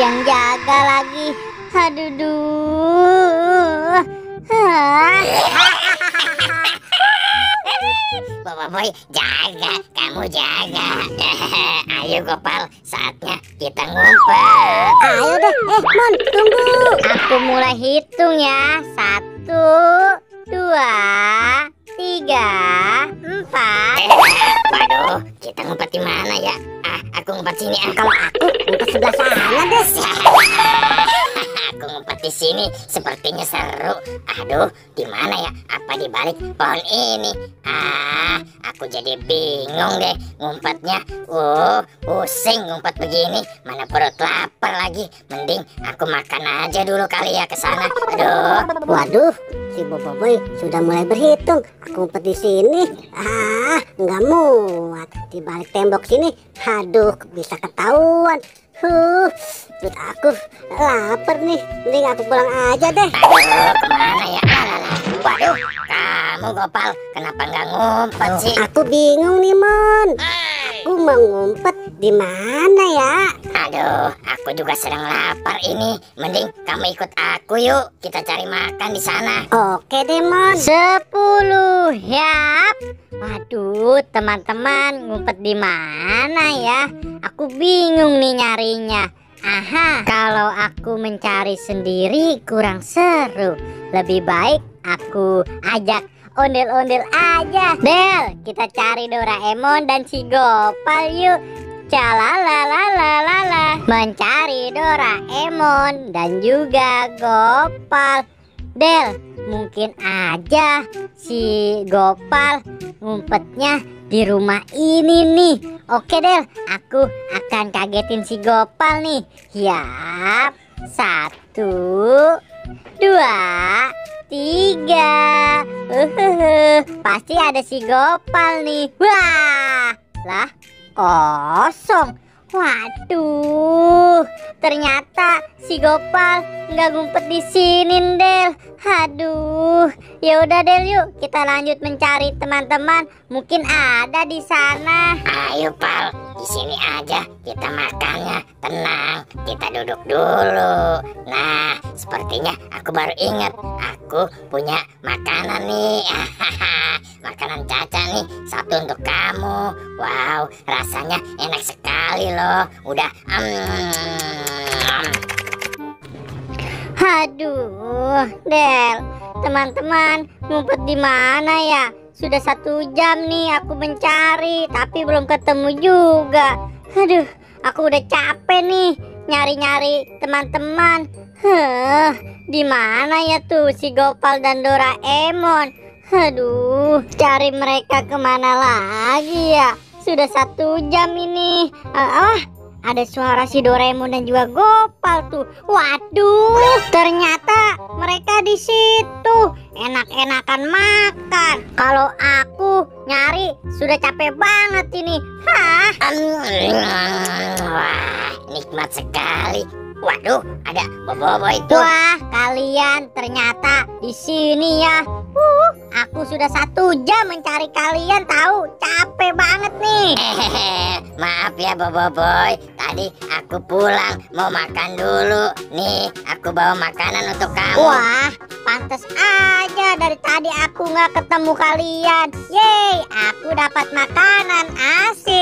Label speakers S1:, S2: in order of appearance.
S1: yang jaga lagi. Aduh.
S2: Boboiboy, jaga, kamu jaga. Ayo Gopal, saatnya kita ngumpet.
S1: Ayo deh, Mon, tunggu. Aku mulai hitung ya. 1, 2, 3, 4.
S2: Waduh, kita ngumpet di mana ya? Aku ngumpet sini.
S1: Kalau aku ngumpet sebelah sana deh.
S2: Aku ngumpet di sini, sepertinya seru. Aduh, di mana ya? Apa di balik pohon ini? Aku jadi bingung deh ngumpetnya. Pusing ngumpet begini. Mana perut lapar lagi. Mending aku makan aja dulu kali ya ke sana. Aduh.
S1: Waduh, si Boboiboy sudah mulai berhitung. Aku ngumpet di sini. Nggak muat. Di balik tembok sini. Aduh, bisa ketahuan. Perut aku lapar nih. Mending aku pulang aja deh.
S2: Aduh, kemana ya? Waduh, kamu Gopal, kenapa nggak ngumpet sih?
S1: Aku bingung nih, Mon. Aku mau ngumpet di mana ya?
S2: Aduh, aku juga sedang lapar ini. Mending kamu ikut aku yuk. Kita cari makan di sana.
S1: Oke deh, Mon. 10, yap. Waduh, teman-teman, ngumpet di mana ya? Aku bingung nih nyarinya. Kalau aku mencari sendiri kurang seru. Lebih baik aku ajak ondel-ondel aja. Del, kita cari Doraemon dan si Gopal yuk. Calalalalala, mencari Doraemon dan juga Gopal. Del, mungkin aja si Gopal ngumpetnya di rumah ini nih. Oke Del, aku akan kagetin si Gopal nih. Yap, 1, 2, 3. Pasti ada si Gopal nih. Wah, lah kosong. Waduh, ternyata si Gopal nggak ngumpet di sini, Del. Aduh, ya udah Del, yuk kita lanjut mencari teman-teman. Mungkin ada di sana.
S2: Ayo Pal, di sini aja kita makannya. Tenang, kita duduk dulu. Nah, sepertinya aku baru ingat. Aku punya makanan nih. Makanan Caca nih, satu untuk kamu. Wow, rasanya enak sekali loh. Udah
S1: Aduh, Del, teman-teman, ngumpet di mana ya? Sudah 1 jam nih aku mencari, tapi belum ketemu juga. Aduh, aku udah capek nih nyari-nyari teman-teman. Di mana ya tuh si Gopal dan Doraemon? Aduh, cari mereka kemana lagi ya? Sudah 1 jam ini. Ada suara si Doraemon dan juga Gopal tuh. Waduh, ternyata mereka di situ enak-enakan makan. Kalau aku nyari sudah capek banget ini.
S2: wah, nikmat sekali. Waduh, ada Boboiboy itu.
S1: Wah, kalian ternyata di sini ya. Aku sudah 1 jam mencari kalian, tahu? Capek banget nih.
S2: Maaf ya Boboiboy, tadi aku pulang mau makan dulu. Nih, aku bawa makanan untuk kamu.
S1: Wah, pantes aja dari tadi aku nggak ketemu kalian. Yeay, aku dapat makanan asik.